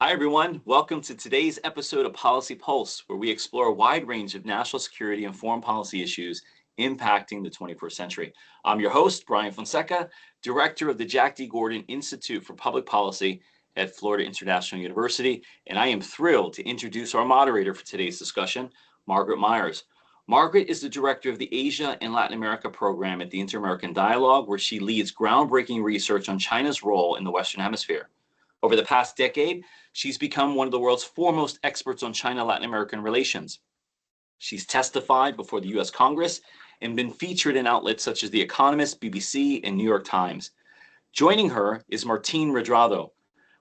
Hi, everyone. Welcome to today's episode of Policy Pulse, where we explore a wide range of national security and foreign policy issues impacting the 21st century. I'm your host, Brian Fonseca, director of the Jack D. Gordon Institute for Public Policy at Florida International University, and I am thrilled to introduce our moderator for today's discussion, Margaret Myers. Margaret is the director of the Asia and Latin America program at the Inter-American Dialogue, where she leads groundbreaking research on China's role in the Western Hemisphere. Over the past decade, she's become one of the world's foremost experts on China-Latin American relations. She's testified before the U.S. Congress and been featured in outlets such as The Economist, BBC, and New York Times. Joining her is Martín Redrado.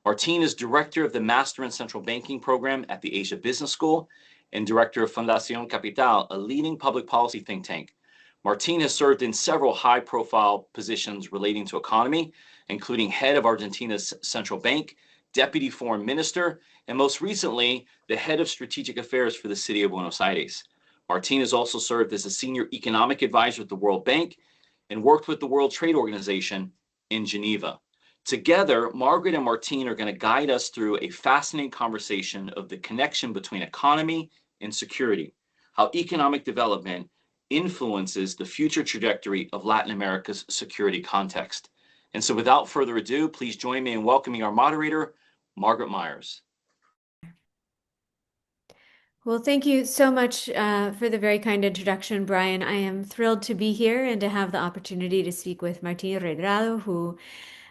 Martín is director of the Master in Central Banking program at the Asia Business School and director of Fundación Capital, a leading public policy think tank. Martín has served in several high-profile positions relating to economy, including head of Argentina's central bank, deputy foreign minister, and most recently, the head of strategic affairs for the city of Buenos Aires. Martín has also served as a senior economic advisor at the World Bank and worked with the World Trade Organization in Geneva. Together, Margaret and Martín are going to guide us through a fascinating conversation of the connection between economy and security, how economic development influences the future trajectory of Latin America's security context. And so without further ado, please join me in welcoming our moderator, Margaret Myers. Well, thank you so much for the very kind introduction, Brian. I am thrilled to be here and to have the opportunity to speak with Martín Redrado, who,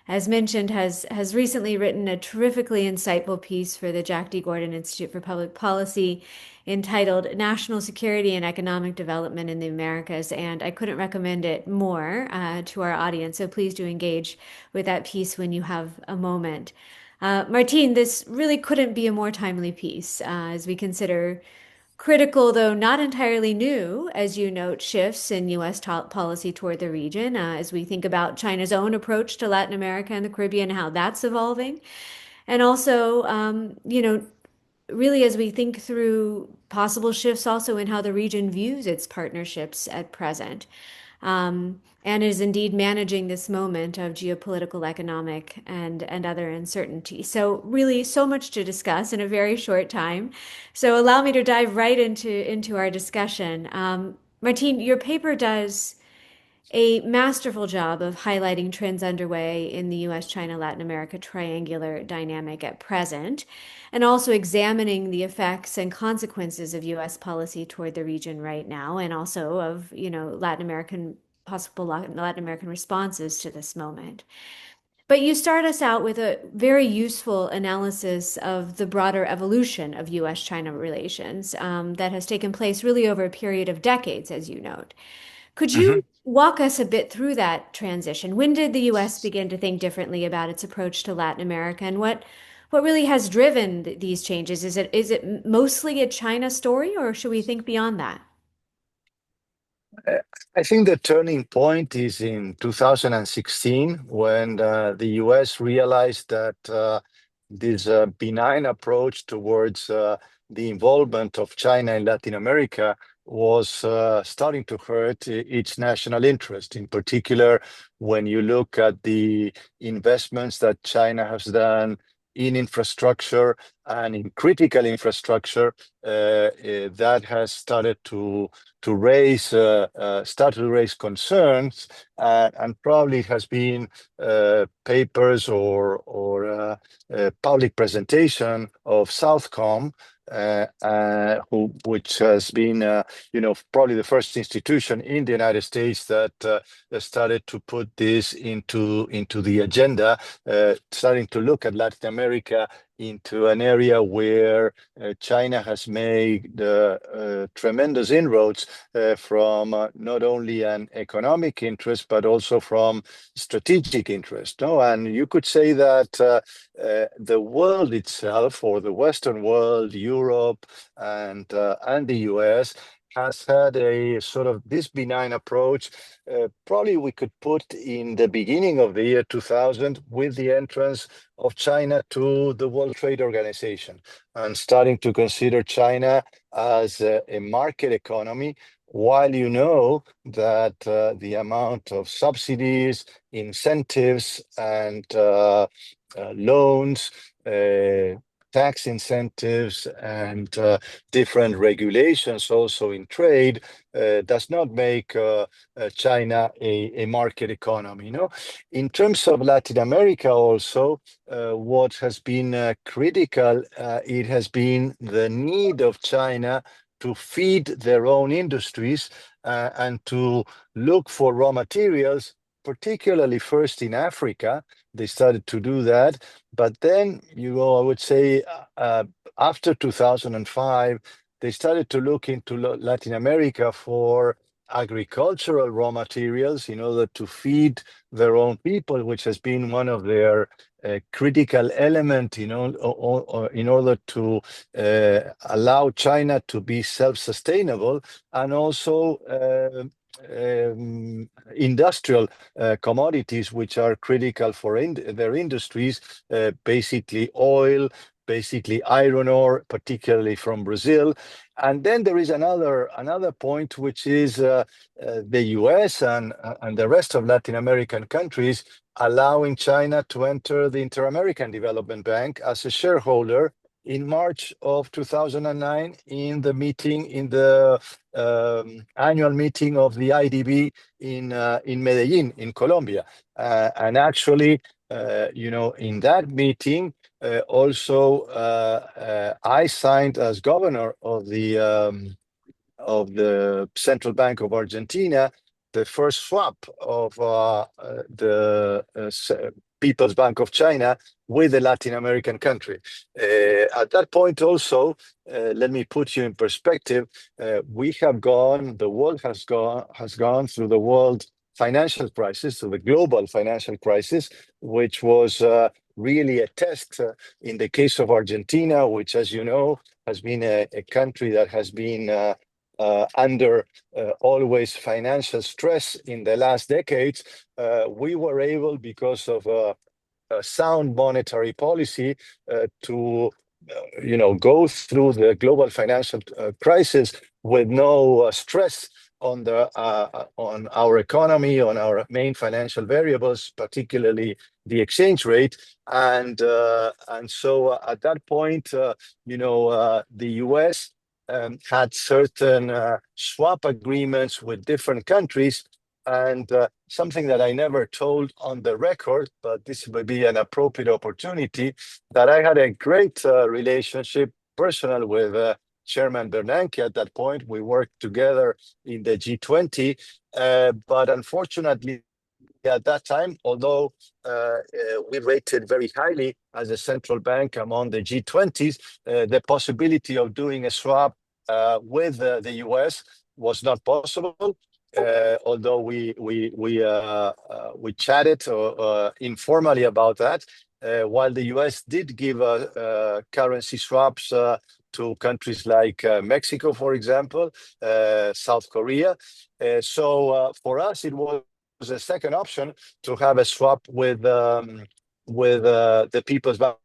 as mentioned, has recently written a terrifically insightful piece for the Jack D. Gordon Institute for Public Policy entitled National Security and Economic Development in the Americas. And I couldn't recommend it more to our audience. So please do engage with that piece when you have a moment. Martín, this really couldn't be a more timely piece as we consider critical, though not entirely new, as you note, shifts in U.S. policy toward the region as we think about China's own approach to Latin America and the Caribbean, how that's evolving. And also, really as we think through possible shifts also in how the region views its partnerships at present. And is indeed managing this moment of geopolitical, economic, and other uncertainty. So really, so much to discuss in a very short time. So allow me to dive right into our discussion. Martín, your paper does a masterful job of highlighting trends underway in the US, China, Latin America triangular dynamic at present, and also examining the effects and consequences of US policy toward the region right now, and also of, possible Latin American responses to this moment. But you start us out with a very useful analysis of the broader evolution of US China relations that has taken place really over a period of decades, as you note. Could you walk us a bit through that transition? When did the U.S. begin to think differently about its approach to Latin America, and what really has driven these changes? Is it mostly a China story, or should we think beyond that? I think the turning point is in 2016 when the US realized that this benign approach towards the involvement of China in Latin America was starting to hurt its national interest. In particular, when you look at the investments that China has done in infrastructure and in critical infrastructure, that has started to raise concerns, and probably has been papers or public presentation of Southcom, which has been probably the first institution in the United States that started to put this into the agenda, starting to look at Latin America into an area where China has made tremendous inroads from not only an economic interest, but also from strategic interest. No? And you could say that the world itself, or the Western world, Europe and the US, has had a sort of this benign approach. Probably we could put in the beginning of the year 2000 with the entrance of China to the World Trade Organization and starting to consider China as a market economy, while you know that the amount of subsidies, incentives, and loans tax incentives and different regulations also in trade does not make China a market economy. In terms of Latin America also, what has been critical, it has been the need of China to feed their own industries and to look for raw materials, particularly first in Africa. They started to do that. But then, I would say after 2005, they started to look into Latin America for agricultural raw materials in order to feed their own people, which has been one of their critical element, in order to allow China to be self-sustainable, and also industrial commodities which are critical for their industries, basically oil, basically iron ore, particularly from Brazil. And then there is another point, which is the US and the rest of Latin American countries allowing China to enter the Inter-American Development Bank as a shareholder in March of 2009 in the annual meeting of the IDB in Medellin, in Colombia. And actually, in that meeting, also I signed as governor of the Central Bank of Argentina the first swap of the People's Bank of China with a Latin American country. At that point also, let me put you in perspective, the world has gone through the world financial crisis, so the global financial crisis, which was really a test in the case of Argentina, which, as you know, has been a country that has been under always financial stress in the last decades. We were able, because of a sound monetary policy, to go through the global financial crisis with no stress on our economy, on our main financial variables, particularly the exchange rate. And so at that point, the US had certain swap agreements with different countries. And something that I never told on the record, but this would be an appropriate opportunity, that I had a great relationship, personal, with Chairman Bernanke. At that point, we worked together in the G20. But unfortunately, at that time, although we rated very highly as a central bank among the G20s, the possibility of doing a swap with the US was not possible. Although we chatted informally about that, while the US did give currency swaps to countries like Mexico, for example, South Korea. So for us, it was a second option to have a swap with the People's Bank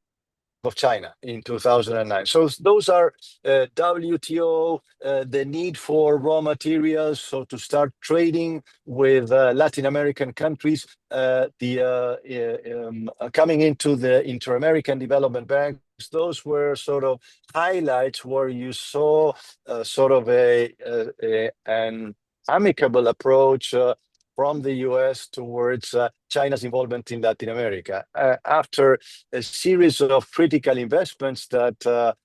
of China in 2009. So those are WTO, the need for raw materials, so to start trading with Latin American countries, coming into the Inter-American Development Bank. Those were sort of highlights where you saw sort of an amicable approach from the US towards China's involvement in Latin America. After a series of critical investments that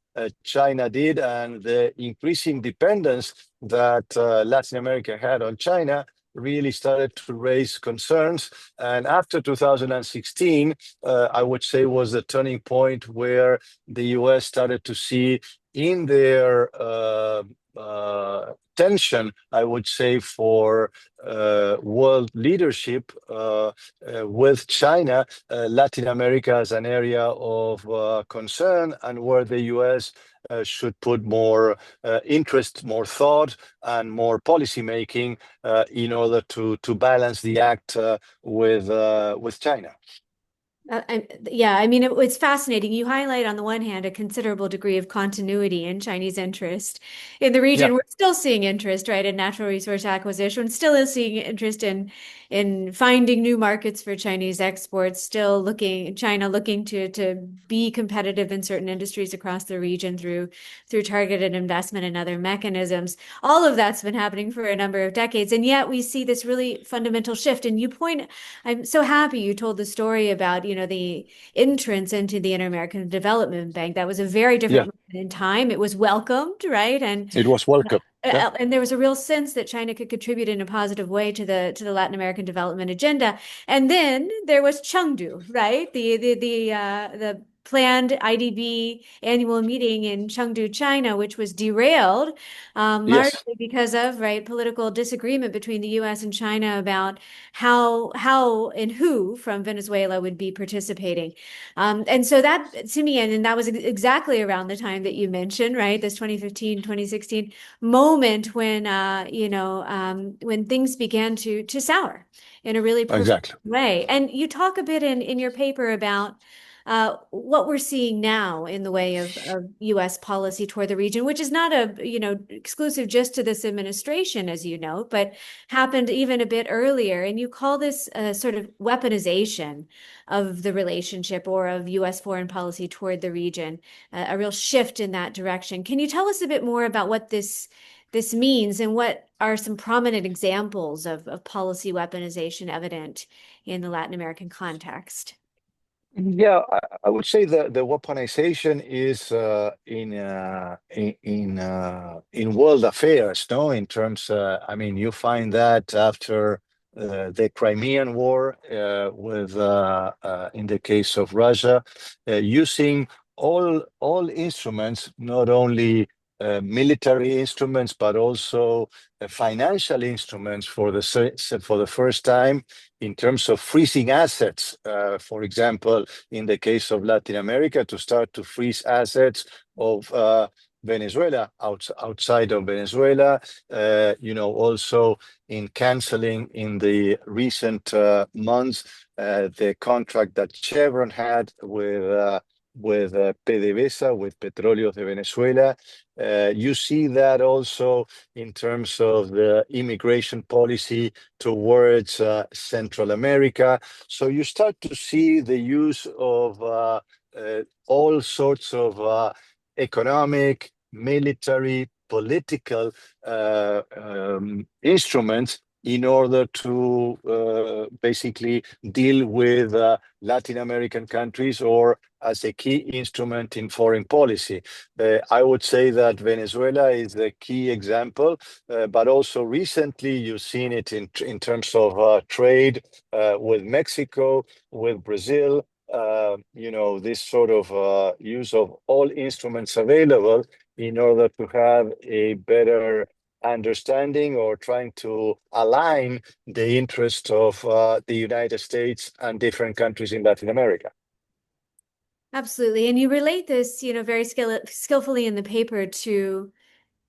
China did, and the increasing dependence that Latin America had on China, really started to raise concerns. And after 2016, I would say, was the turning point where the US started to see in their tension, I would say, for world leadership with China, Latin America as an area of concern, and where the US should put more interest, more thought, and more policy making in order to balance the act with China. Yeah, I mean, it's fascinating. You highlight, on the one hand, a considerable degree of continuity in Chinese interest in the Yeah, region. We're still seeing interest, right, in natural resource acquisition, still is seeing interest in finding new markets for Chinese exports, still China looking to be competitive in certain industries across the region through targeted investment and other mechanisms. All of that's been happening for a number of decades, and yet we see this really fundamental shift. And I'm so happy you told the story about, the entrance into the Inter-American Development Bank. That was a very yeah, different moment in time. It was welcomed, right? And it was welcome. Yeah, and there was a real sense that China could contribute in a positive way to the Latin American development agenda. And then there was Chengdu, right? The planned IDB annual meeting in Chengdu, China, which was derailed, yes, largely because of, right, political disagreement between the U.S. and China about how and who from Venezuela would be participating. And so that, to me, and that was exactly around the time that you mentioned, right? This 2015, 2016 moment when when things began to sour in a really profound exactly. way. And you talk a bit in your paper about what we're seeing now in the way of U.S. policy toward the region, which is not exclusive just to this administration, as you know, but happened even a bit earlier. And you call this a sort of weaponization of the relationship or of U.S. foreign policy toward the region, a real shift in that direction. Can you tell us a bit more about what this means and what are some prominent examples of policy weaponization evident in the Latin American context? Yeah, I would say that the weaponization is in world affairs, no? In terms, I mean, you find that after the Crimean War, with in the case of Russia, using all instruments, not only military instruments, but also financial instruments for for the first time in terms of freezing assets. For example, in the case of Latin America, to start to freeze assets of Venezuela, outside of Venezuela, also in canceling in the recent months the contract that Chevron had with PDVSA, with Petróleos de Venezuela. You see that also in terms of the immigration policy towards Central America. So you start to see the use of all sorts of economic, military, political instruments in order to basically deal with Latin American countries, or as a key instrument in foreign policy. I would say that Venezuela is the key example, but also recently you've seen it in terms of trade with Mexico, with Brazil. This sort of use of all instruments available in order to have a better understanding or trying to align the interest of the United States and different countries in Latin America. Absolutely. And you relate this, very skillfully in the paper to,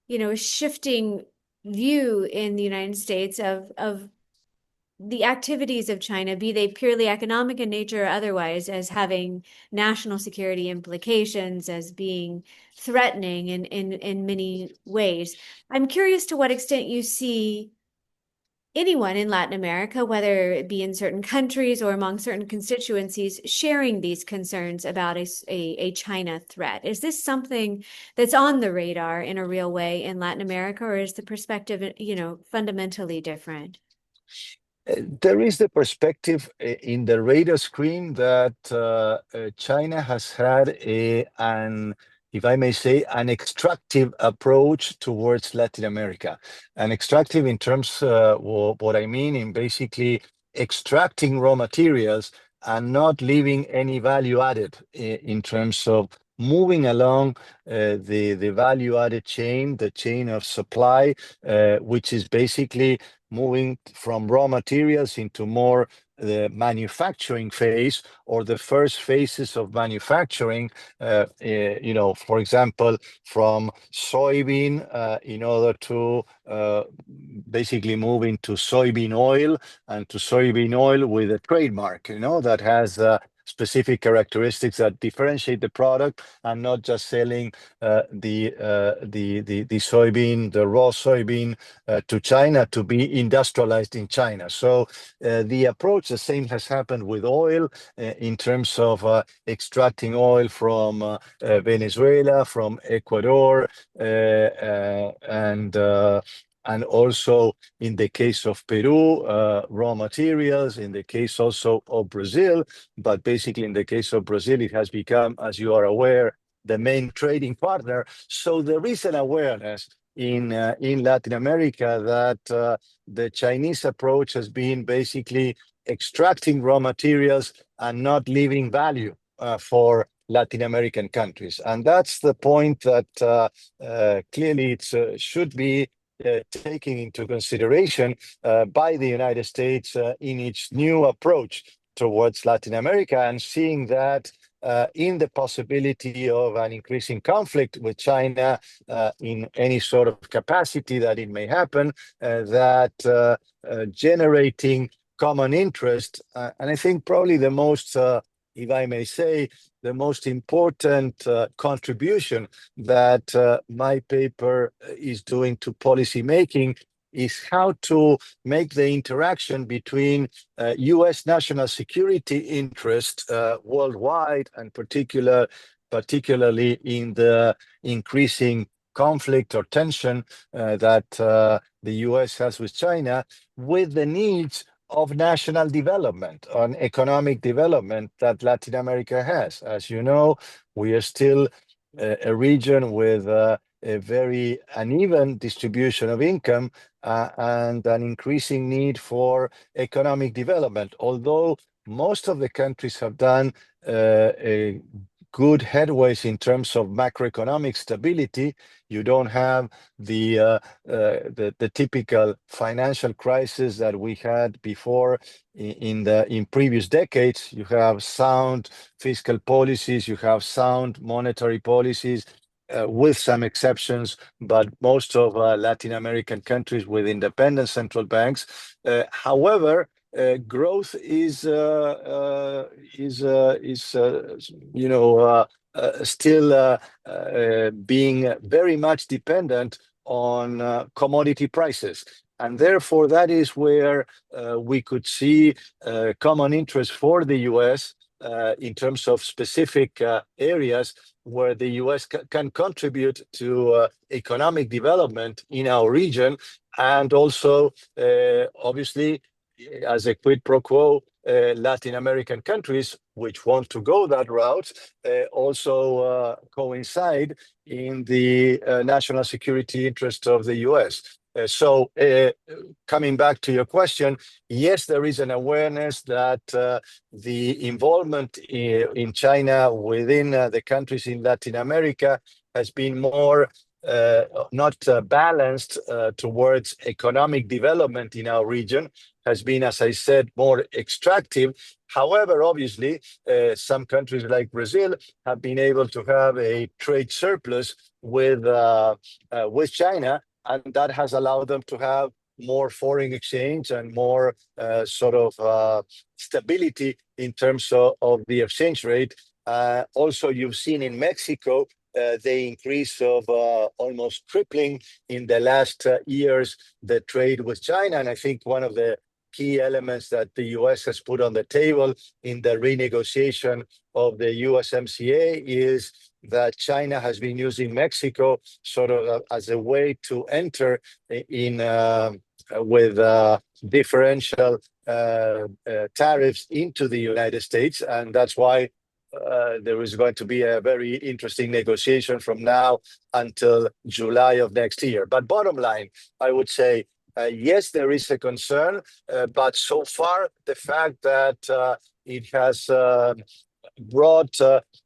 a shifting view in the United States of the activities of China, be they purely economic in nature or otherwise, as having national security implications, as being threatening in many ways. I'm curious to what extent you see anyone in Latin America, whether it be in certain countries or among certain constituencies, sharing these concerns about a China threat. Is this something that's on the radar in a real way in Latin America, or is the perspective, fundamentally different? There is the perspective in the radar screen that China has had if I may say, an extractive approach towards Latin America. An extractive in terms, what I mean in basically extracting raw materials and not leaving any value added in terms of moving along the value added chain, the chain of supply, which is basically moving from raw materials into more the manufacturing phase, or the first phases of manufacturing, for example, from soybean in order to basically move into soybean oil, and to soybean oil with a trademark, that has specific characteristics that differentiate the product, and not just selling the soybean, the raw soybean, to China to be industrialized in China. So the approach, the same has happened with oil in terms of extracting oil from Venezuela, from Ecuador, and also in the case of Peru, raw materials, in the case also of Brazil. But basically, in the case of Brazil, it has become, as you are aware, the main trading partner. So there is an awareness in Latin America that the Chinese approach has been basically extracting raw materials and not leaving value for Latin American countries. And that's the point that clearly it should be taken into consideration by the United States in its new approach towards Latin America, and seeing that in the possibility of an increasing conflict with China in any sort of capacity that it may happen, that generating common interest. And I think probably the most, if I may say, the most important contribution that my paper is doing to policy making is how to make the interaction between US national security interest worldwide, and particularly in the increasing conflict or tension that the US has with China, with the needs of national development, on economic development that Latin America has. As you know, we are still a region with a very uneven distribution of income and an increasing need for economic development. Although most of the countries have done a good headways in terms of macroeconomic stability, you don't have the typical financial crisis that we had before in previous decades. You have sound fiscal policies, you have sound monetary policies, with some exceptions, but most of Latin American countries with independent central banks. However, growth is still being very much dependent on commodity prices. And therefore, that is where we could see common interest for the US in terms of specific areas where the US can contribute to economic development in our region, and also, obviously, as a quid pro quo, Latin American countries which want to go that route also coincide in the national security interest of the US. So coming back to your question, yes, there is an awareness that the involvement in China within the countries in Latin America has been more not balanced towards economic development in our region, has been, as I said, more extractive. However, obviously, some countries like Brazil have been able to have a trade surplus with China, and that has allowed them to have more foreign exchange and more stability in terms of the exchange rate. Also, you've seen in Mexico the increase of almost tripling in the last years the trade with China. And I think one of the key elements that the US has put on the table in the renegotiation of the USMCA is that China has been using Mexico sort of as a way to enter in with differential tariffs into the United States. And that's why there is going to be a very interesting negotiation from now until July of next year. But bottom line, I would say, yes, there is a concern, but so far the fact that it has brought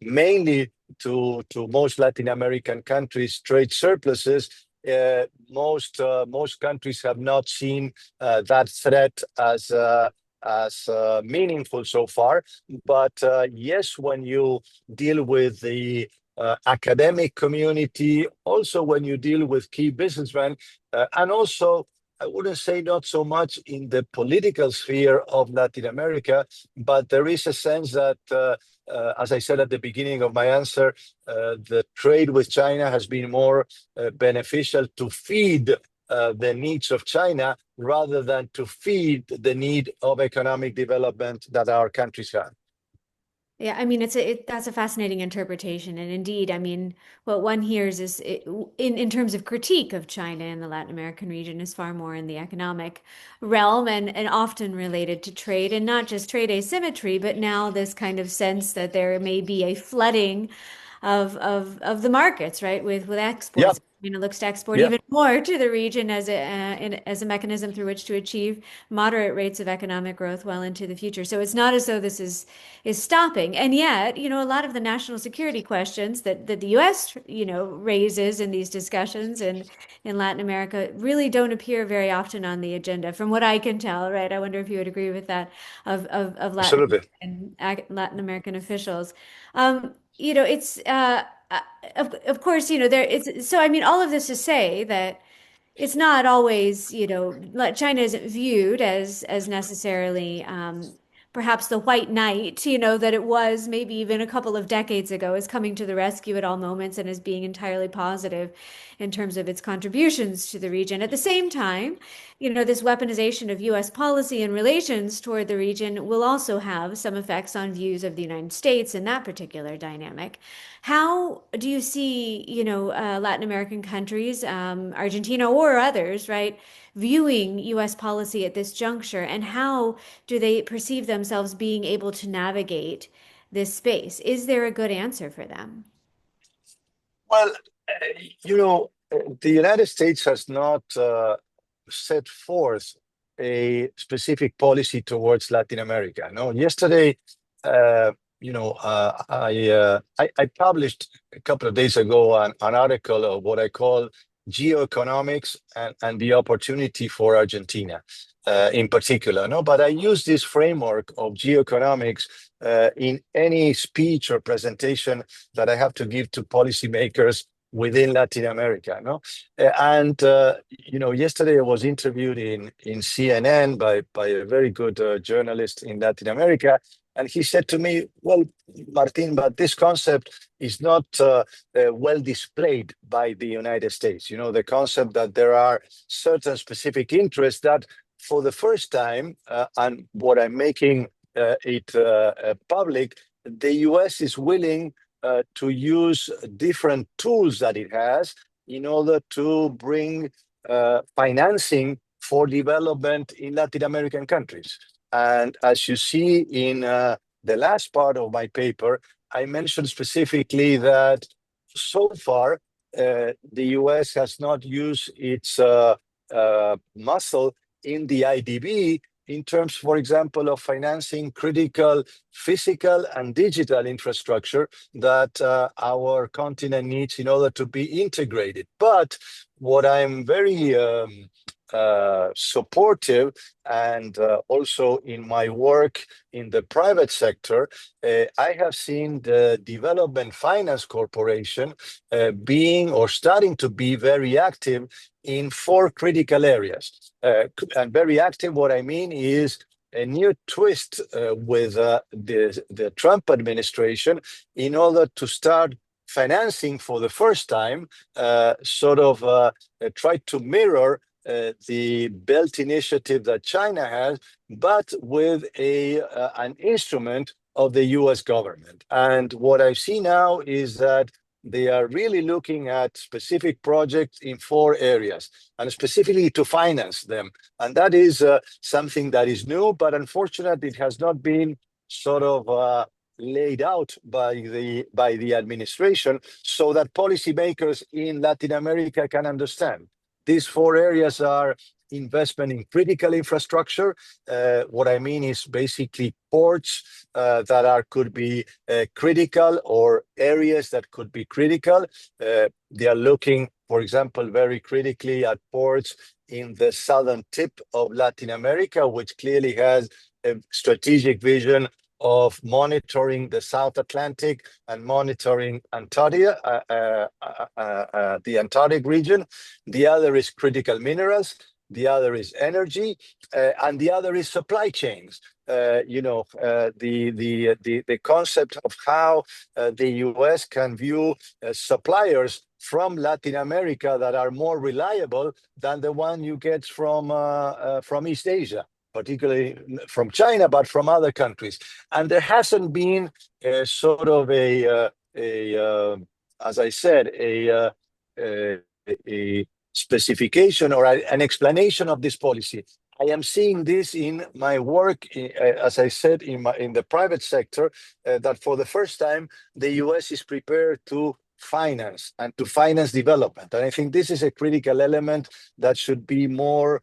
mainly to most Latin American countries trade surpluses, most countries have not seen that threat as meaningful so far. But yes, when you deal with the academic community, also when you deal with key businessmen, and also I wouldn't say not so much in the political sphere of Latin America, but there is a sense that, as I said at the beginning of my answer, the trade with China has been more beneficial to feed the needs of China rather than to feed the need of economic development that our countries have. Yeah, I mean, that's a fascinating interpretation, and indeed, I mean, what one hears is in terms of critique of China in the Latin American region is far more in the economic realm and often related to trade, and not just trade asymmetry, but now this kind of sense that there may be a flooding of the markets, right, with Yeah, exports. I mean, it looks to export yeah, even more to the region as a mechanism through which to achieve moderate rates of economic growth well into the future. So it's not as though this is stopping. And yet, a lot of the national security questions that the US, raises in these discussions and in Latin America really don't appear very often on the agenda, from what I can tell, right? I wonder if you would agree with that of absolutely. Latin American officials. It's of course, there it's so I mean all of this to say that it's not always, China isn't viewed as necessarily perhaps the white knight, that it was maybe even a couple of decades ago, is coming to the rescue at all moments and as being entirely positive in terms of its contributions to the region. At the same time, this weaponization of U.S. policy and relations toward the region will also have some effects on views of the United States in that particular dynamic. How do you see, Latin American countries, Argentina or others, right, viewing U.S. policy at this juncture, and how do they perceive themselves being able to navigate this space? Is there a good answer for them? Well, the United States has not set forth a specific policy towards Latin America. No, yesterday, I published a couple of days ago an article of what I call geoeconomics and the opportunity for Argentina in particular. No, but I use this framework of geoeconomics in any speech or presentation that I have to give to policymakers within Latin America. No, yesterday I was interviewed in CNN by a very good journalist in Latin America, and he said to me, "Well, Martin, but this concept is not well displayed by the United States. The concept that there are certain specific interests that, for the first time, and what I'm making it public, the U.S. is willing." To use different tools that it has in order to bring financing for development in Latin American countries. And as you see in the last part of my paper, I mentioned specifically that so far the US has not used its muscle in the IDB in terms, for example, of financing critical physical and digital infrastructure that our continent needs in order to be integrated. But what I'm very supportive and also in my work in the private sector, I have seen the Development Finance Corporation being or starting to be very active in 4 critical areas. And very active, what I mean is a new twist with the Trump administration in order to start financing for the first time, try to mirror the Belt Initiative that China has, but with an instrument of the US government. And what I see now is that they are really looking at specific projects in 4 areas and specifically to finance them. And that is something that is new, but unfortunately, it has not been laid out by the administration so that policymakers in Latin America can understand. These 4 areas are investment in critical infrastructure. What I mean is basically ports that could be critical or areas that could be critical. They are looking, for example, very critically at ports in the southern tip of Latin America, which clearly has a strategic vision of monitoring the South Atlantic and monitoring Antarctica, the Antarctic region. The other is critical minerals. the other is energy, and the other is supply chains. The concept of how the US can view suppliers from Latin America that are more reliable than the one you get from East Asia, particularly from China, but from other countries. And there hasn't been sort of as I said, a specification or an explanation of this policy. I am seeing this in my work, as I said, in the private sector, that for the first time, the US is prepared to finance and to finance development. And I think this is a critical element that should be more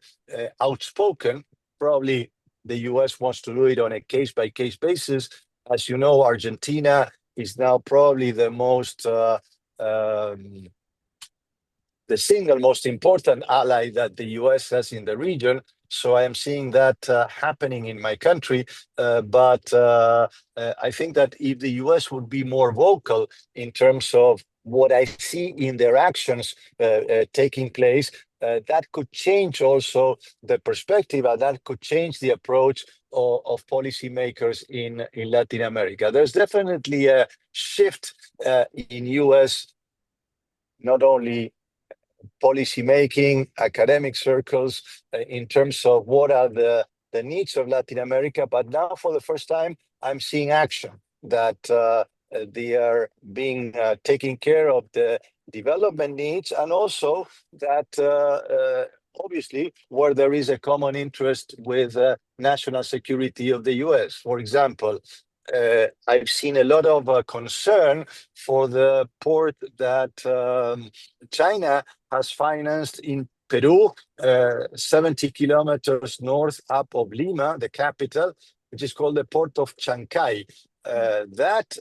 outspoken. Probably the US wants to do it on a case by case basis. As you know, Argentina is now probably um, the single most important ally that the US has in the region. So I am seeing that happening in my country. But I think that if the US would be more vocal in terms of what I see in their actions taking place, that could change also the perspective, and that could change the approach of policymakers in Latin America. There's definitely a shift in US, not only policy making, academic circles, in terms of what are the needs of Latin America. But now, for the first time, I'm seeing action that they are being taking care of the development needs, and also that obviously where there is a common interest with national security of the US. For example, I've seen a lot of concern for the port that China has financed in Peru, 70 kilometers north up of Lima, the capital, which is called the port of Chancay. That,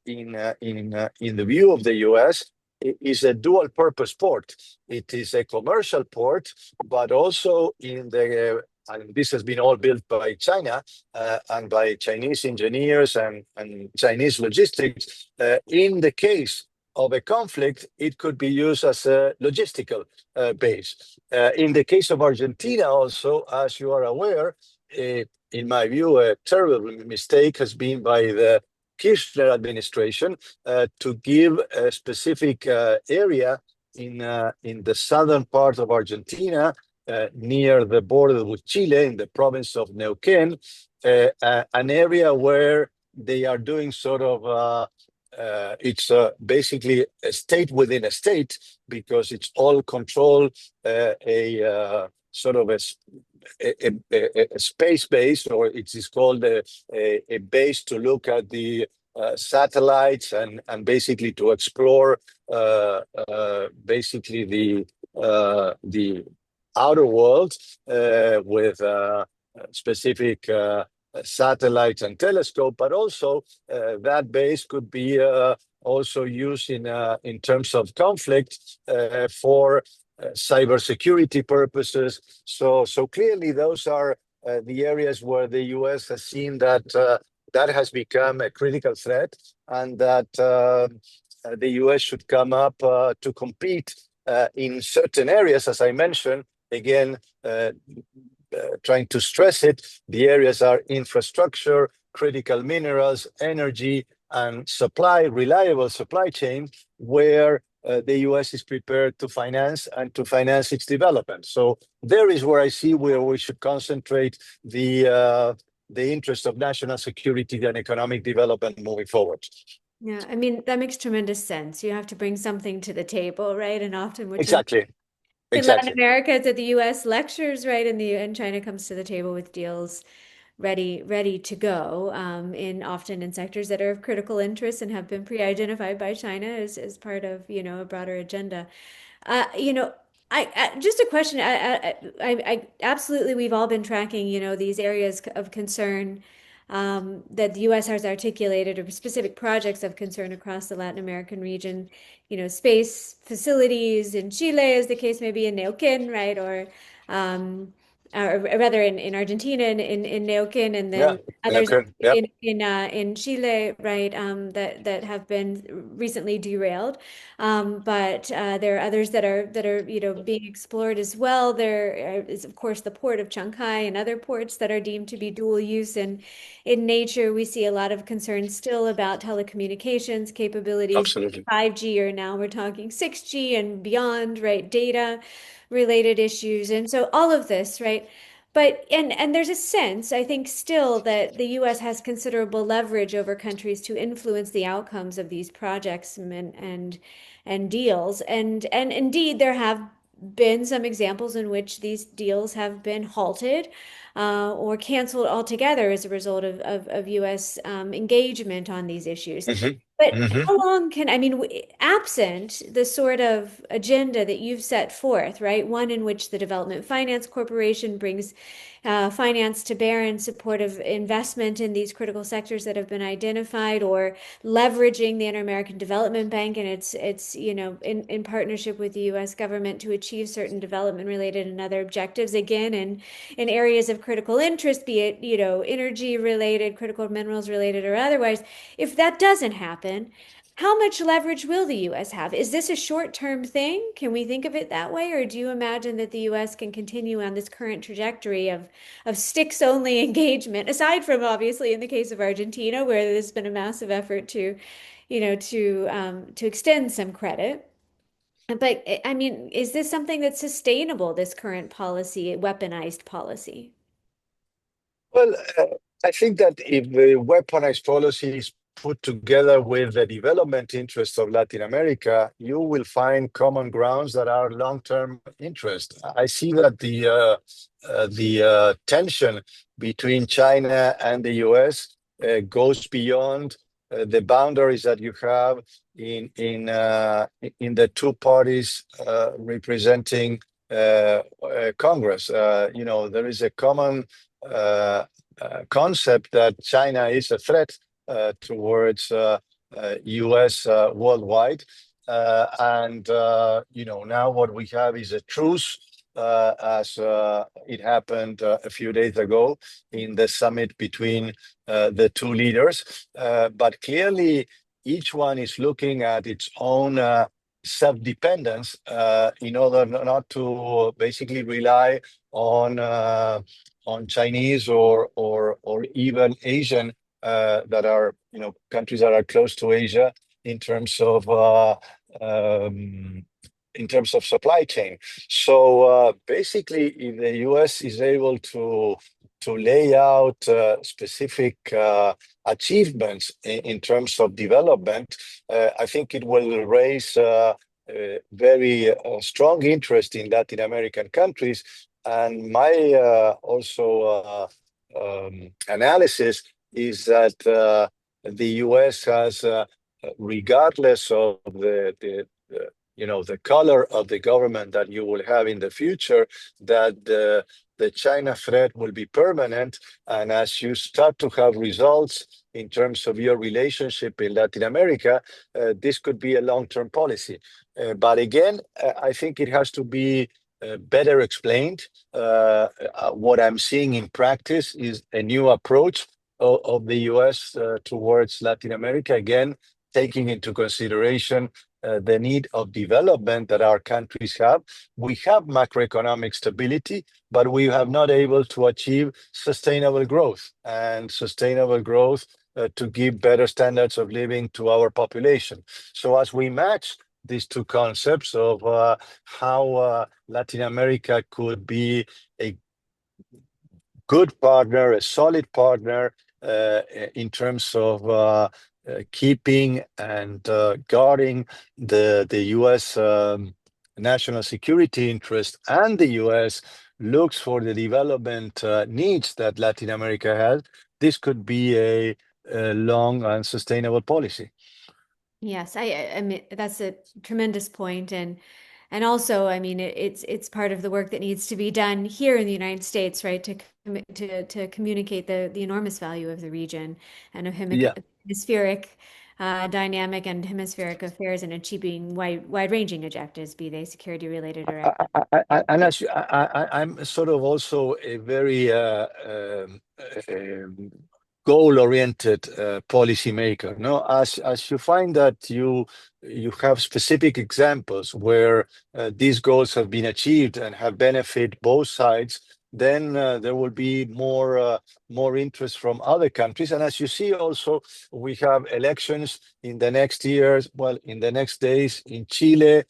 in the view of the US, is a dual purpose port. It is a commercial port, but also and this has been all built by China and by Chinese engineers and Chinese logistics. In the case of a conflict, it could be used as a logistical base. In the case of Argentina, also, as you are aware, in my view, a terrible mistake has been by the Kirchner administration to give a specific area in the southern part of Argentina, near the border with Chile, in the province of Neuquén, an area where they are doing sort of it's basically a state within a state, because it's all controlled sort of a space base, or it is called a base to look at the satellites and basically to explore basically the outer world with specific satellites and telescope, but also that base could be also used in terms of conflict for cybersecurity purposes. So clearly, those are the areas where the US has seen that that has become a critical threat, and that the US should come up to compete in certain areas, as I mentioned. Again, trying to stress it, the areas are infrastructure, critical minerals, energy, and supply, reliable supply chain, where the US is prepared to finance and to finance its development. So there is where I see where we should concentrate the interest of national security and economic development moving forward. Yeah, I mean, that makes tremendous sense. You have to bring something to the table, right? And often, which is Exactly. in Latin Exactly. America, it's that the US lectures, right? And China comes to the table with deals ready to go, often in sectors that are of critical interest and have been pre-identified by China as part of, a broader agenda. You know, just a question. I absolutely, we've all been tracking, these areas of concern that the U.S. has articulated, or specific projects of concern across the Latin American region. Space facilities in Chile, as the case may be, in Neuquén, right? Or or rather in Argentina in Neuquén, and Yeah, then others okay. Yeah, in Chile, right, that have been recently derailed. But there are others that are being explored as well. There is of course the port of Shanghai and other ports that are deemed to be dual use, and in nature we see a lot of concern still about telecommunications capabilities. absolutely. 5G, or now we're talking 6G and beyond, right? Data related issues. And so all of this, right? But and there's a sense, I think, still that the US has considerable leverage over countries to influence the outcomes of these projects and deals. And indeed there have been some examples in which these deals have been halted or canceled altogether as a result of US engagement on these issues. Hmm. But Hmm. how long can, I mean, absent the sort of agenda that you've set forth, right? One in which the Development Finance Corporation brings finance to bear in support of investment in these critical sectors that have been identified, or leveraging the Inter-American Development Bank and its in partnership with the U.S. government to achieve certain development related and other objectives, again, in areas of critical interest, be it, energy related, critical minerals related, or otherwise. If that doesn't happen, how much leverage will the U.S. have? Is this a short-term thing? Can we think of it that way? Or do you imagine that the U.S. can continue on this current trajectory of sticks-only engagement, aside from obviously in the case of Argentina, where there's been a massive effort to extend some credit? But I mean, is this something that's sustainable, this current policy, weaponized policy? Well, I think that if the weaponized policy is put together with the development interests of Latin America, you will find common grounds that are long-term interest. I see that the tension between China and the U.S. Goes beyond the boundaries that you have in the two parties representing Congress. There is a common uh, concept that China is a threat towards U.S. Worldwide. And now what we have is a truce, as it happened a few days ago in the summit between the two leaders. But clearly, each one is looking at its own self-dependence in order not to basically rely on Chinese or even Asian that are countries that are close to Asia in terms of um, supply chain. So basically, if the U.S. is able to lay out specific achievements in terms of development, I think it will raise very strong interest in Latin American countries. And my analysis is that the U.S. has, regardless of the color of the government that you will have in the future, that the China threat will be permanent. And as you start to have results in terms of your relationship in Latin America, this could be a long-term policy. But again, I think it has to be better explained. What I'm seeing in practice is a new approach of the US towards Latin America, again, taking into consideration the need of development that our countries have. We have macroeconomic stability, but we have not able to achieve sustainable growth to give better standards of living to our population. So as we match these two concepts of how Latin America could be a good partner, a solid partner in terms of keeping and guarding the U.S. National security interest, and the U.S. looks for the development needs that Latin America has. This could be a long and sustainable policy. Yes, I mean that's a tremendous point, and also, I mean, it's part of the work that needs to be done here in the United States, right, to communicate the enormous value of the region and of Yeah. hemispheric dynamic and hemispheric affairs and achieving wide-ranging objectives, be they security-related or And as I'm sort of also a very goal-oriented policymaker. No, as you find that you have specific examples where these goals have been achieved and have benefit both sides, then there will be more interest from other countries. And as you see, also we have elections in the next years. Well, in the next days in Chile.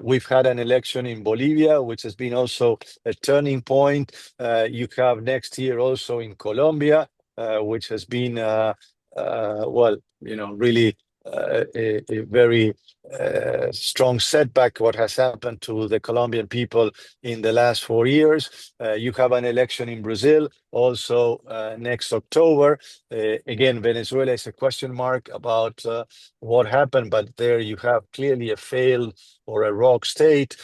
We've had an election in Bolivia, which has been also a turning point. You have next year also in Colombia, which has been, well, really a very strong setback, what has happened to the Colombian people in the last 4 years. You have an election in Brazil also next October. Again, Venezuela is a question mark about what happened, but there you have clearly a failed or a rogue state.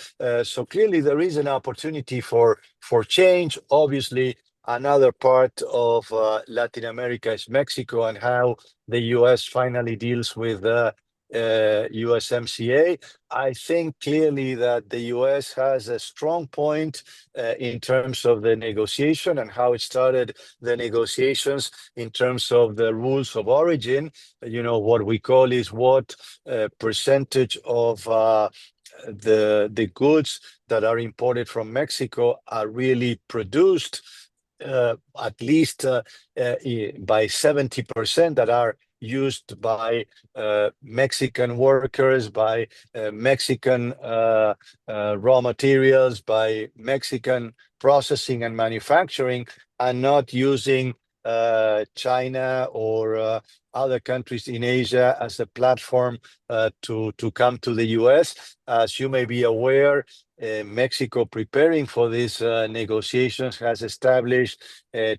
So clearly there is an opportunity for change. Obviously, another part of Latin America is Mexico and how the US finally deals with USMCA. I think clearly that the US has a strong point in terms of the negotiation and how it started the negotiations in terms of the rules of origin. What we call is what percentage of the goods that are imported from Mexico are really produced at least by 70% that are used by Mexican workers, by Mexican raw materials, by Mexican processing and manufacturing, and not using China or other countries in Asia as a platform to come to the US. As you may be aware, Mexico, preparing for these negotiations, has established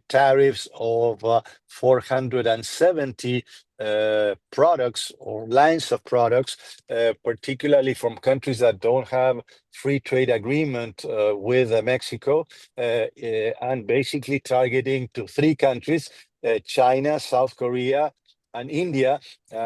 tariffs of 470 products or lines of products, particularly from countries that don't have free trade agreement with Mexico, and basically targeting to three countries, China, South Korea, and India,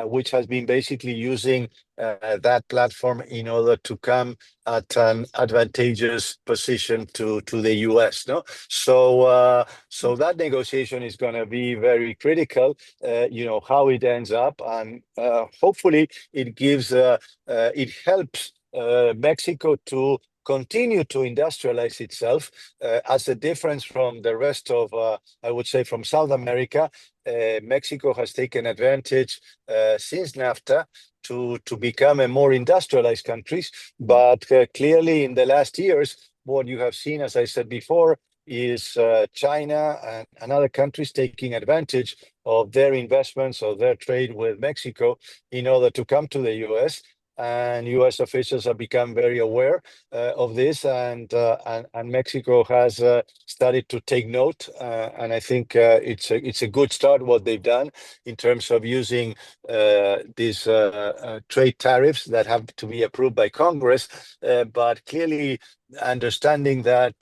which has been basically using that platform in order to come at an advantageous position to the US. No, so that negotiation is going to be very critical. How it ends up, and hopefully it helps Mexico to continue to industrialize itself, as a difference from the rest of, I would say, from South America. Mexico has taken advantage since NAFTA to become a more industrialized country. But clearly in the last years, what you have seen, as I said before, is China and other countries taking advantage of their investments or their trade with Mexico in order to come to the US. And US officials have become very aware of this, and Mexico has started to take note. And I think it's a good start what they've done in terms of using these trade tariffs that have to be approved by Congress, but clearly understanding that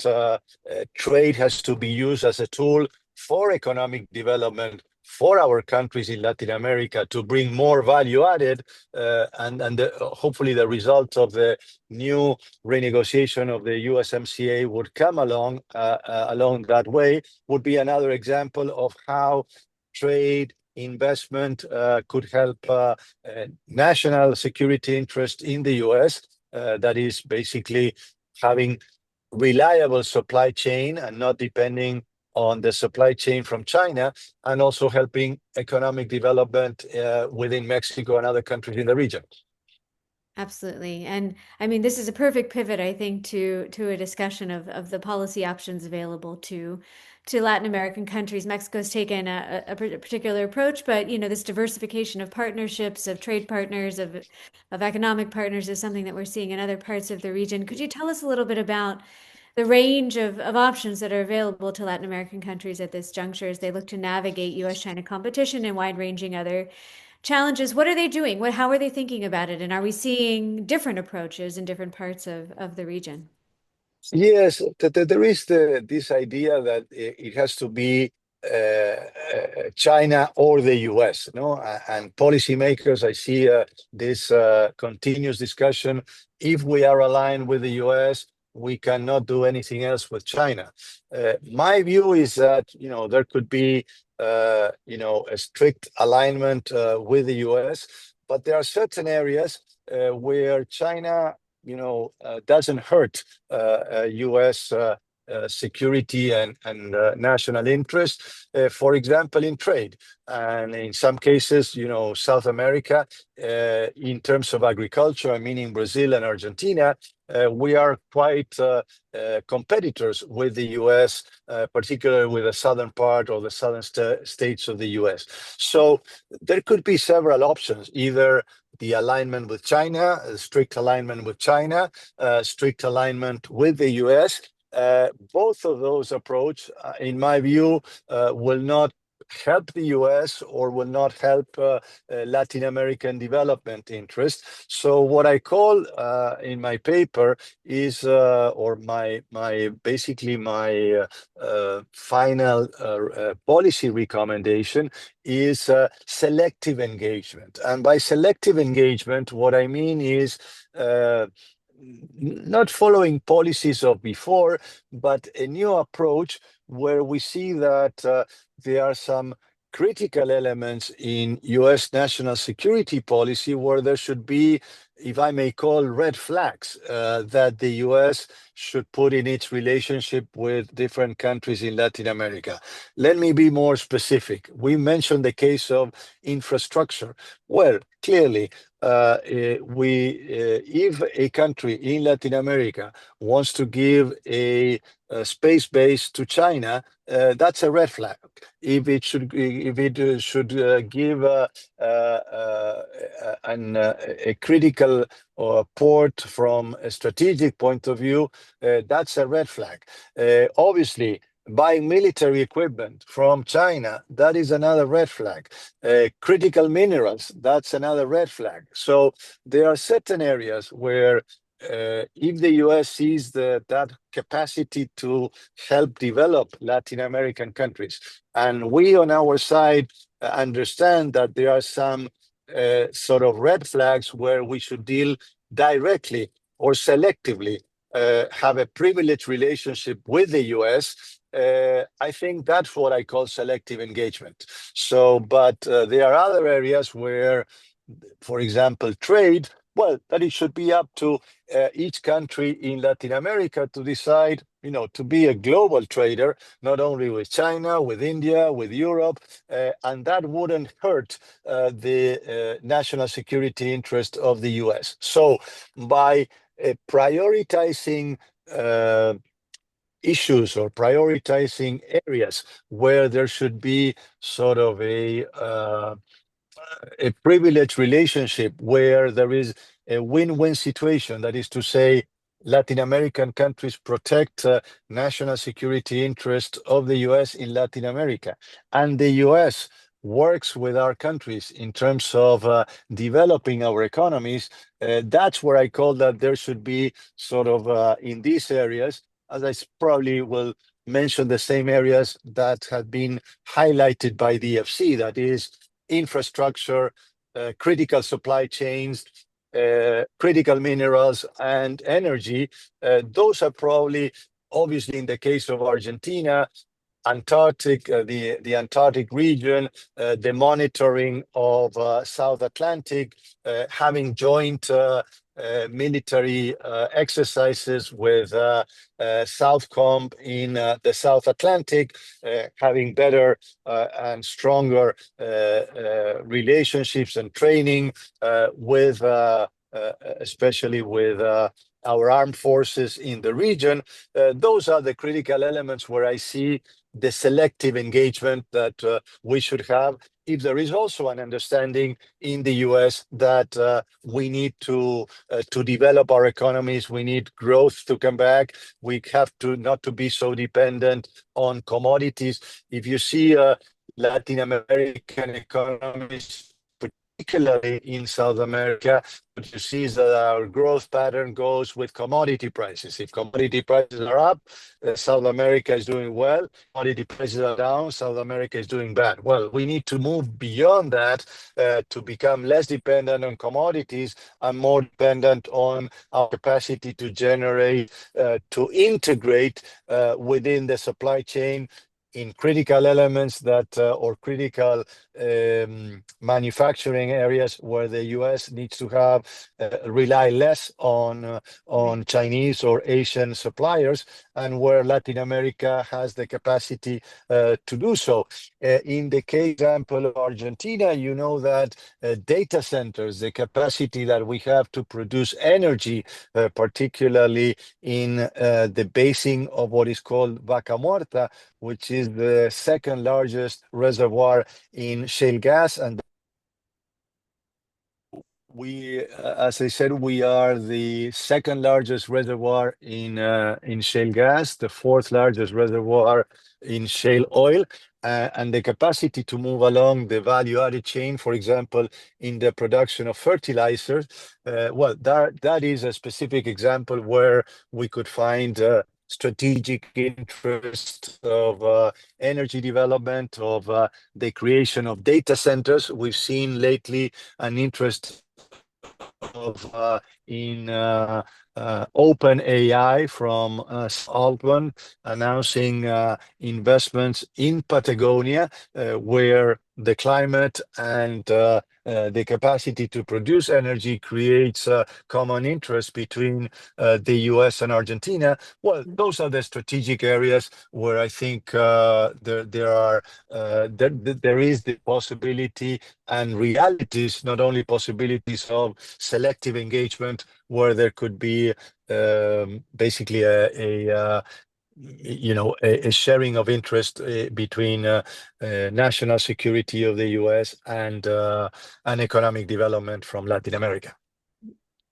trade has to be used as a tool for economic development for our countries in Latin America to bring more value added, and hopefully the result of the new renegotiation of the USMCA would come along that way, would be another example of how trade investment could help national security interest in the US, that is basically having reliable supply chain and not depending on the supply chain from China, and also helping economic development within Mexico and other countries in the region. Absolutely. And I mean, this is a perfect pivot, I think, to a discussion of the policy options available to Latin American countries. Mexico's taken a particular approach, but this diversification of partnerships, of trade partners, of economic partners is something that we're seeing in other parts of the region. Could you tell us a little bit about the range of options that are available to Latin American countries at this juncture as they look to navigate US-China competition and wide-ranging other challenges? What are they doing? How are they thinking about it? And are we seeing different approaches in different parts of the region? Yes, there is this idea that it has to be China or the US, no? And policymakers, I see this continuous discussion. If we are aligned with the US, we cannot do anything else with China. My view is that, there could be, a strict alignment with the US, but there are certain areas where China, doesn't hurt US security and national interest, for example, in trade. And in some cases, South America, in terms of agriculture, meaning Brazil and Argentina, we are quite competitors with the US, particularly with the southern part or the southern states of the US. So there could be several options, either the alignment with China, strict alignment with China, strict alignment with the US. Both of those approach, in my view, will not help the US or will not help Latin American development interests. So what I call in my paper is, or my basically my final policy recommendation is selective engagement. And by selective engagement, what I mean is not following policies of before, but a new approach where we see that there are some critical elements in US national security policy where there should be, if I may call, red flags that the US should put in its relationship with different countries in Latin America. Let me be more specific. We mentioned the case of infrastructure. Well, clearly, if a country in Latin America wants to give a space base to China, that's a red flag. If it should give a critical port from a strategic point of view, that's a red flag. Obviously, buying military equipment from China, that is another red flag. Critical minerals, that's another red flag. So there are certain areas where if the US sees that capacity to help develop Latin American countries, and we on our side understand that there are some sort of red flags where we should deal directly or selectively, have a privileged relationship with the US, I think that's what I call selective engagement. So, but there are other areas where, for example, trade, well, that it should be up to each country in Latin America to decide, to be a global trader, not only with China, with India, with Europe, and that wouldn't hurt the national security interest of the US. So by prioritizing issues or prioritizing areas where there should be sort of a privileged relationship where there is a win-win situation, that is to say, Latin American countries protect national security interest of the US in Latin America, and the US works with our countries in terms of developing our economies. That's where I call that there should be sort of in these areas, as I probably will mention the same areas that have been highlighted by the FC, that is infrastructure, critical supply chains, critical minerals, and energy. Those are probably, obviously, in the case of Argentina, Antarctic, the Antarctic region, the monitoring of South Atlantic, having joint military exercises with Southcom in the South Atlantic, having better and stronger relationships and training with, especially with our armed forces in the region. Those are the critical elements where I see the selective engagement that we should have. If there is also an understanding in the US that we need to develop our economies, we need growth to come back. We have to not to be so dependent on commodities. If you see Latin American economies, particularly in South America, what you see is that our growth pattern goes with commodity prices. If commodity prices are up, South America is doing well. Commodity prices are down, South America is doing bad. Well, we need to move beyond that to become less dependent on commodities and more dependent on our capacity to generate, to integrate within the supply chain in critical elements that or critical manufacturing areas where the U.S. needs to have rely less on Chinese or Asian suppliers, and where Latin America has the capacity to do so. In the case example of Argentina, you know that data centers, the capacity that we have to produce energy, particularly in the basin of what is called Vaca Muerta, which is the second largest reservoir in shale gas. And we, as I said, we are the second largest reservoir in shale gas, the fourth largest reservoir in shale oil, and the capacity to move along the value-added chain, for example, in the production of fertilizers. Well, that is a specific example where we could find strategic interest of energy development, of the creation of data centers. We've seen lately an interest of in open AI from Altman announcing investments in Patagonia, where the climate and the capacity to produce energy creates a common interest between the US and Argentina. Well, those are the strategic areas where I think there is the possibility and realities, not only possibilities of selective engagement, where there could be basically a sharing of interest between national security of the U.S. and economic development from Latin America.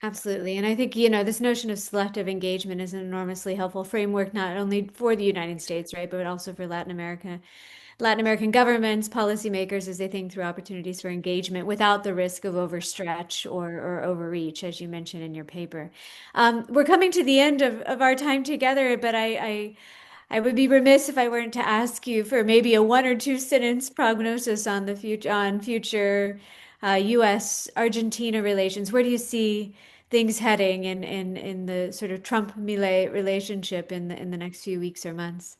Absolutely. And I think, this notion of selective engagement is an enormously helpful framework, not only for the United States, right, but also for Latin America. Latin American governments, policymakers, as they think through opportunities for engagement without the risk of overstretch or overreach, as you mentioned in your paper. We're coming to the end of our time together, but I would be remiss if I weren't to ask you for maybe a one or two sentence prognosis on future U.S. Argentina relations. Where do you see things heading in the sort of Trump-Milei relationship in the next few weeks or months?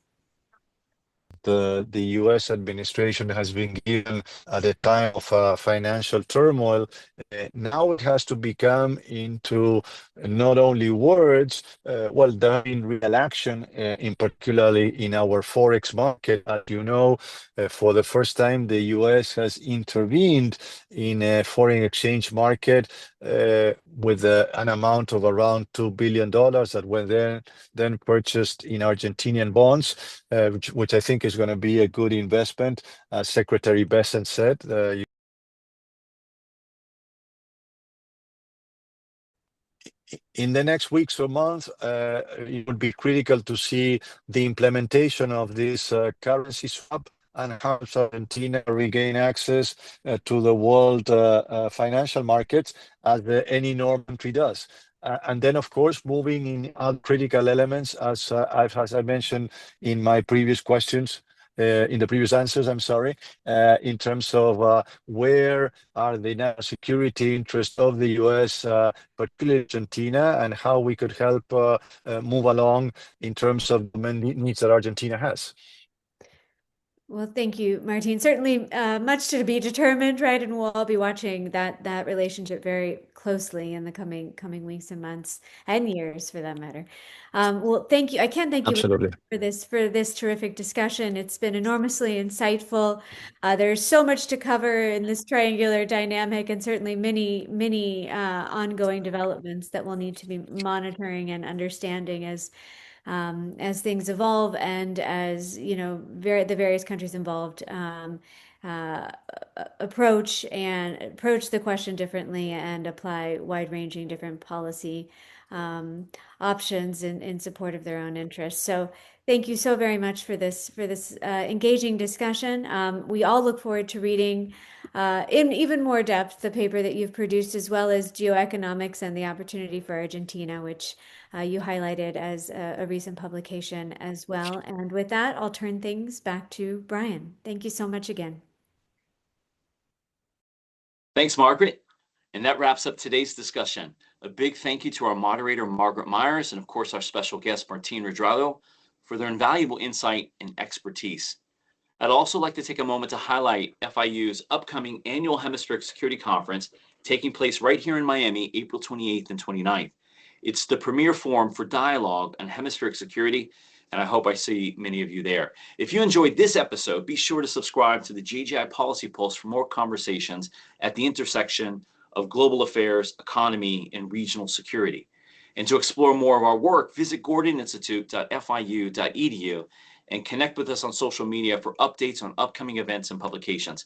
The U.S. administration has been given at a time of financial turmoil. Now it has to become into not only words. Well, there have been real action, in particularly in our forex market. As you know, for the first time, the U.S. has intervened in a foreign exchange market with an amount of around $2 billion that were then purchased in Argentinian bonds, which I think is going to be a good investment. As Secretary Bessent said, in the next weeks or months, it would be critical to see the implementation of this currency swap and how Argentina regain access to the world financial markets as any normal country does. And then, of course, moving in other critical elements, as I mentioned in my previous questions, in the previous answers, I'm sorry, in terms of where are the national security interests of the U.S., particularly Argentina, and how we could help move along in terms of the needs that Argentina has. Well, thank you, Martin. Certainly, much to be determined, right? And we'll all be watching that relationship very closely in the coming weeks and months and years, for that matter. Well, thank you. I can't thank you Absolutely. for this terrific discussion. It's been enormously insightful. There's so much to cover in this triangular dynamic, and certainly many ongoing developments that we'll need to be monitoring and understanding as things evolve and as the various countries involved uh, approach the question differently and apply wide-ranging different policy options in support of their own interests. So thank you so very much for this engaging discussion. We all look forward to reading in even more depth the paper that you've produced, as well as geoeconomics and the opportunity for Argentina, which you highlighted as a recent publication as well. And with that, I'll turn things back to Brian. Thank you so much again. Thanks, Margaret. And that wraps up today's discussion. A big thank you to our moderator, Margaret Myers, and of course, our special guest, Martin Redrado, for their invaluable insight and expertise. I'd also like to take a moment to highlight FIU's upcoming annual Hemispheric Security Conference taking place right here in Miami, April 28th and 29th. It's the premier forum for dialogue on hemispheric security, and I hope I see many of you there. If you enjoyed this episode, be sure to subscribe to the JGI Policy Pulse for more conversations at the intersection of global affairs, economy, and regional security. And to explore more of our work, visit gordoninstitute.fiu.edu and connect with us on social media for updates on upcoming events and publications.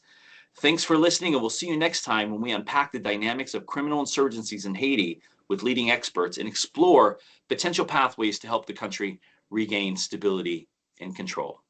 Thanks for listening, and we'll see you next time when we unpack the dynamics of criminal insurgencies in Haiti with leading experts and explore potential pathways to help the country regain stability and control.